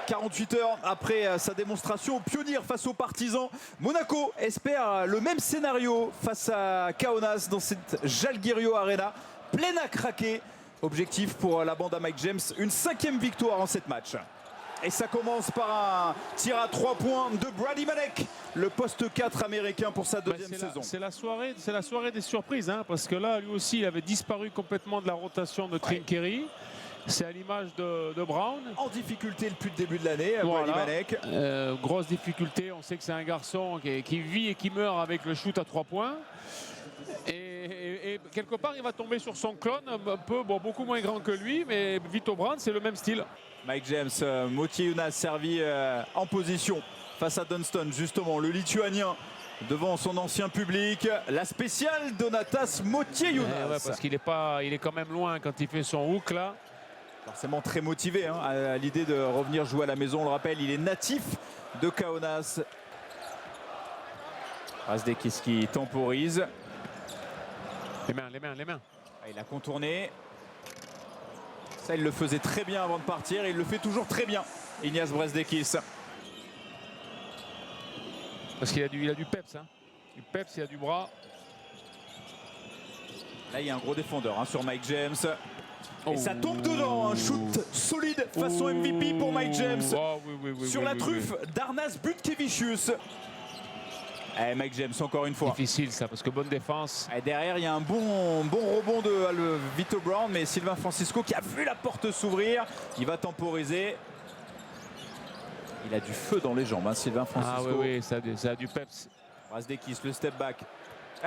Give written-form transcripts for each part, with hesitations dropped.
« 48 heures après sa démonstration pionnière face aux Partisans, Monaco espère le même scénario face à Kaunas dans cette Žalgirio Arena, pleine à craquer. Objectif pour la bande à Mike James, une 5e victoire en 7 matchs. Et ça commence par un tir à 3 points de Brady Manek, le poste 4 américain pour sa deuxième saison. C'est la soirée des surprises, hein, parce que là, lui aussi, il avait disparu complètement de la rotation de Trinchieri. C'est à l'image de Brown. En difficulté depuis le début de l'année, voilà. Brady Manek. Grosse difficulté, on sait que c'est un garçon qui vit et qui meurt avec le shoot à 3 points. Et quelque part, il va tomber sur son clone, un peu, bon, beaucoup moins grand que lui, mais Vito Brown, c'est le même style. Mike James, Motiejūnas servi en position face à Dunston, justement, le Lituanien. Devant son ancien public, la spéciale Donatas Motiejūnas. Ouais, parce qu'il est quand même loin quand il fait son hook là. Forcément très motivé hein, à l'idée de revenir jouer à la maison. On le rappelle, il est natif de Kaunas. Brasdeikis qui temporise. Les mains. Il a contourné. Ça, il le faisait très bien avant de partir. Et il le fait toujours très bien, Ignace Brasdeikis. Parce qu'il a du peps. Hein. Du peps, il a du bras. Là, il y a un gros défendeur hein, sur Mike James. Et ça tombe dedans, un shoot solide façon MVP pour Mike James. Sur la truffe d'Arnas Butkevičius. Mike James encore une fois. Difficile ça parce que bonne défense. Et derrière il y a un bon rebond de Vito Brown, mais Sylvain Francisco qui a vu la porte s'ouvrir. Il va temporiser. Il a du feu dans les jambes, hein, Sylvain Francisco. Ah oui, ça a du peps. Brasdeikis, le step back.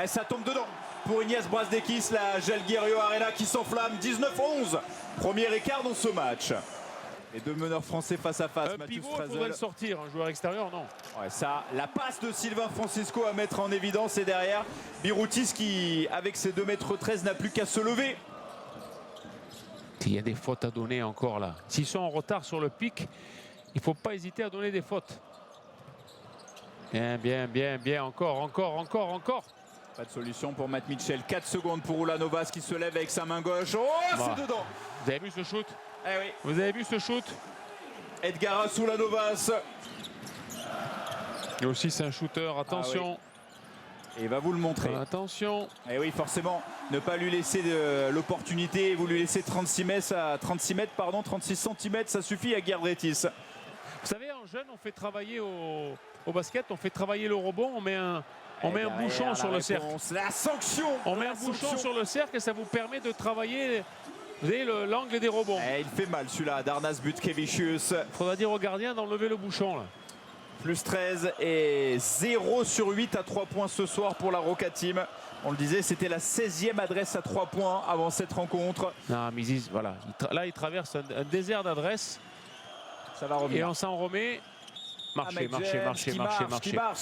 Et ça tombe dedans pour Ignace Brasdeikis, la Žalgirio Arena qui s'enflamme. 19-11, premier écart dans ce match. Les deux meneurs français face à face. Un pivot, il faudrait le sortir, un joueur extérieur, non. Ouais, ça, la passe de Sylvain Francisco à mettre en évidence. Et derrière, Biroutis qui, avec ses 2,13 m, n'a plus qu'à se lever. Il y a des fautes à donner encore là. S'ils sont en retard sur le pic, il ne faut pas hésiter à donner des fautes. Bien, encore. Pas de solution pour Matt Mitchell. 4 secondes pour Ulanovas qui se lève avec sa main gauche. Oh, c'est dedans. Vous avez vu ce shoot? Eh oui. Vous avez vu ce shoot? Edgaras Ulanovas. Et aussi c'est un shooter, attention. Ah oui. Et il va vous le montrer. Attention. Et oui, forcément, ne pas lui laisser l'opportunité. Vous lui laissez 36 cm, ça suffit à Giedraitis. Vous savez, en jeune, on fait travailler au basket, on fait travailler le rebond, on met un bouchon sur le cercle. La sanction. On met un bouchon sur le cercle et ça vous permet de travailler, vous savez, l'angle des rebonds. Il fait mal celui-là d'Arnas Butkevičius. Il faudra dire au gardien d'enlever le bouchon là. Plus 13 et 0 sur 8 à 3 points ce soir pour la Roca Team. On le disait, c'était la 16e adresse à 3 points avant cette rencontre. Non, mais voilà. Là, il traverse un désert d'adresses. Ça va revenir. Et on s'en remet. Marcher.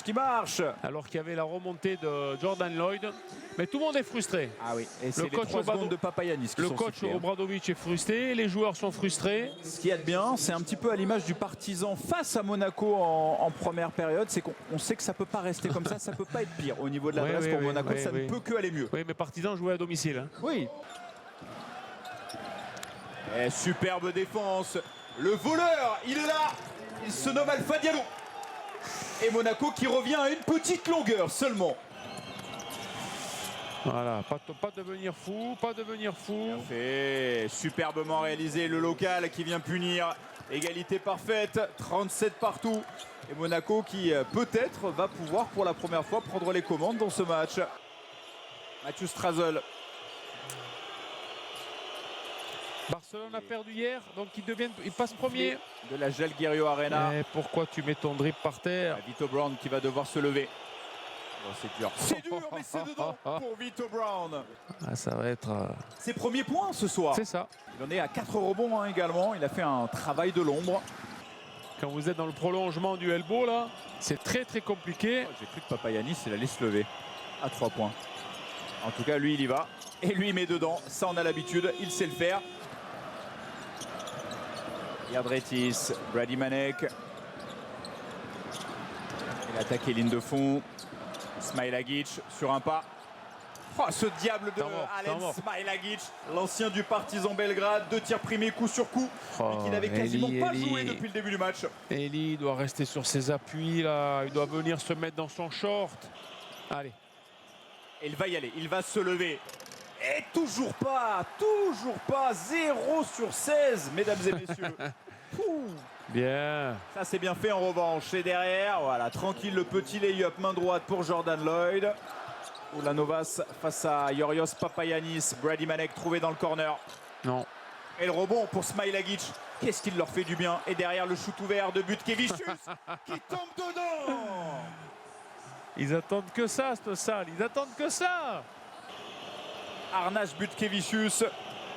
Qui marche. Alors qu'il y avait la remontée de Jordan Lloyd. Mais tout le monde est frustré. Ah oui, et c'est les 3 secondes de Papagiannis qui sont coach sifflés, Obradovic est frustré, les joueurs sont frustrés. Ce qu'il y a de bien, c'est un petit peu à l'image du Partizan face à Monaco en première période. C'est qu'on sait que ça ne peut pas rester comme ça ne peut pas être pire. Au niveau de l'adresse pour Monaco, ça ne peut que aller mieux. Oui, mais Partizan jouait à domicile. Hein. Oui. Et superbe défense. Le voleur, il est là. Il se nomme Alpha Diallo. Et Monaco qui revient à une petite longueur seulement. Voilà, pas devenir fou. Bien fait, superbement réalisé le local qui vient punir. Égalité parfaite, 37 partout. Et Monaco qui peut-être va pouvoir pour la première fois prendre les commandes dans ce match. Mathieu Strasel. Barcelone a perdu hier, donc il passe premier. De la Žalgirio Arena. Et pourquoi tu mets ton drip par terre? Vito Brown qui va devoir se lever. Oh, c'est dur. C'est dur, mais c'est dedans pour Vito Brown. Ah, ça va être... Ses premiers points ce soir. C'est ça. Il en est à 4 rebonds également. Il a fait un travail de l'ombre. Quand vous êtes dans le prolongement du elbow, là, c'est très compliqué. Oh, j'ai cru que Papagiannis, il allait se lever à 3 points. En tout cas, lui, il y va. Et lui, il met dedans. Ça, on a l'habitude. Il sait le faire. Giardretis, Brady Manek. Il a attaqué ligne de fond. Smailagic sur un pas. Oh, ce diable de Alen Smailagic, l'ancien du Partizan Belgrade. 2 tirs primés coup sur coup. Qui n'avait quasiment pas joué depuis le début du match. Eli doit rester sur ses appuis là. Il doit venir se mettre dans son short. Allez. Et il va y aller, il va se lever. Et toujours pas. 0 sur 16, mesdames et messieurs. Bien. Ça c'est bien fait en revanche. Et derrière, voilà, tranquille le petit lay-up main droite pour Jordan Lloyd. Ulanovas face à Yorios Papagiannis. Brady Manek trouvé dans le corner. Non. Et le rebond pour Smailagic. Qu'est-ce qu'il leur fait du bien. Et derrière le shoot ouvert de Butkevicius qui tombe dedans. Ils attendent que ça, cette salle. Ils attendent que ça. Arnas Butkevicius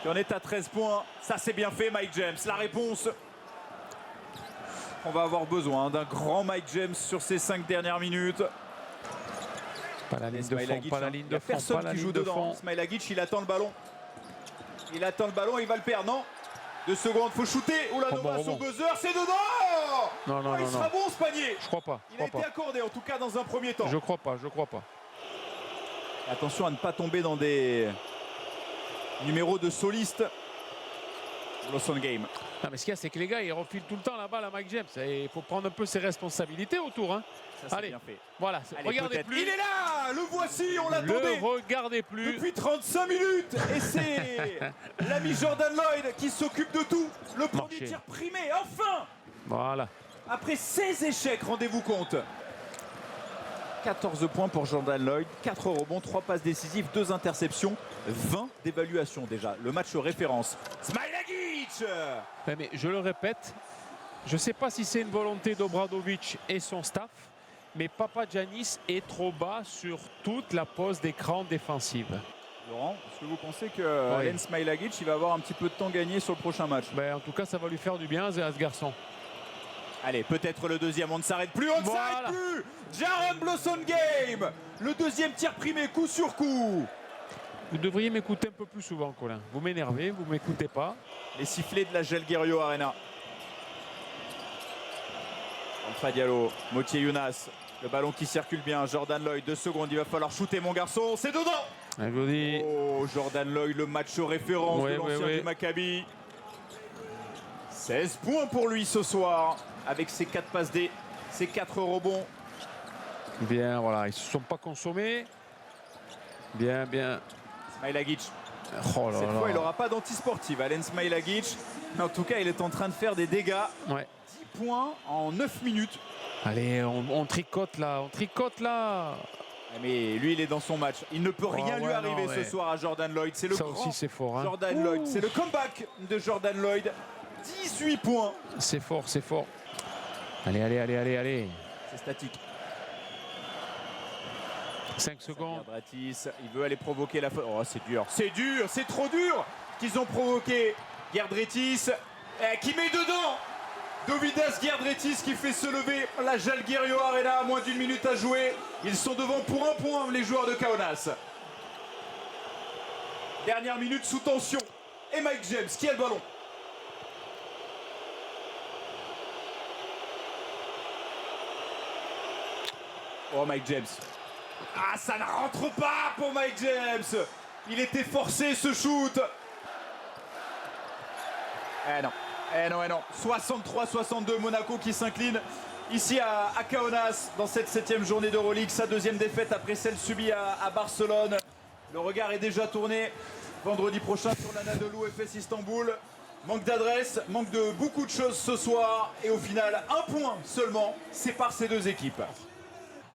qui en est à 13 points. Ça c'est bien fait Mike James. La réponse. On va avoir besoin d'un grand Mike James sur ces 5 dernières minutes. Pas la ligne de fond, pas la ligne de fond. Personne qui joue dedans. Smailagic, il attend le ballon. Il attend le ballon, il va le perdre. Non. 2 secondes, faut shooter. Ulanovas au buzzer, c'est dedans. Non, il sera bon ce panier. Je crois pas. Il a été accordé en tout cas dans un premier temps. Je crois pas. Attention à ne pas tomber dans des numéros de solistes. Blossom game. Non, mais ce qu'il y a, c'est que les gars, ils refilent tout le temps la balle à Mike James. Il faut prendre un peu ses responsabilités autour. Hein. Ça, allez, bien fait. Voilà, allez, regardez plus. Il est là, le voici, on l'attendait. Le regardez plus. Depuis 35 minutes. Et c'est l'ami Jordan Lloyd qui s'occupe de tout. Le premier tir primé, enfin. Voilà. Après 16 échecs, rendez-vous compte. 14 points pour Jordan Lloyd, 4 rebonds, 3 passes décisives, 2 interceptions, 20 d'évaluation déjà. Le match référence. Smailagic. Mais je le répète, je ne sais pas si c'est une volonté d'Obradovic et son staff, mais Papagiannis est trop bas sur toute la pose d'écran défensive. Laurent, est-ce que vous pensez que Alen Smailagic il va avoir un petit peu de temps gagné sur le prochain match? En tout cas, ça va lui faire du bien à ce garçon. Allez, peut-être le deuxième, on ne s'arrête plus, on ne s'arrête plus. Jaron Blossom game. Le deuxième tir primé, coup sur coup. Vous devriez m'écouter un peu plus souvent, Colin. Vous m'énervez, vous ne m'écoutez pas. Les sifflets de la Jalgirio Arena. Alpha Diallo, Motier Younas, le ballon qui circule bien, Jordan Lloyd, 2 secondes, il va falloir shooter mon garçon, c'est dedans. Oh, Jordan Lloyd, le match référence de l'ancien du Maccabi. 16 points pour lui ce soir, avec ses 4 passes D, ses 4 rebonds. Bien, voilà, ils ne se sont pas consommés. Bien. Smailagic. Oh là Cette là. fois, il n'aura pas d'antisportive, Alen Smailagic. Mais en tout cas, il est en train de faire des dégâts. 10 points en 9 minutes. Allez, on tricote là, Mais lui, il est dans son match. Il ne peut rien lui arriver ce soir à Jordan Lloyd. C'est le ça grand aussi, c'est fort, hein. Jordan Lloyd. C'est le comeback de Jordan Lloyd. 18 points. C'est fort. Allez. C'est statique. 5 secondes. Giardretis, il veut aller provoquer la faute. Oh, c'est dur, c'est trop dur qu'ils ont provoqué. Giardretis qui met dedans. Dovidas Giardretis qui fait se lever la Jalgirio Arena à moins d'1 minute à jouer. Ils sont devant pour 1 point, les joueurs de Kaunas. Dernière minute sous tension. Et Mike James qui a le ballon. Oh, Mike James. Ah, ça ne rentre pas pour Mike James. Il était forcé ce shoot. Eh non. 63-62, Monaco qui s'incline ici à Kaunas dans cette 7e journée d'Euroleague. Sa 2e défaite après celle subie à Barcelone. Le regard est déjà tourné vendredi prochain sur l'Anadolu Efes Istanbul. Manque d'adresse, manque de beaucoup de choses ce soir. Et au final, 1 point seulement sépare ces 2 équipes.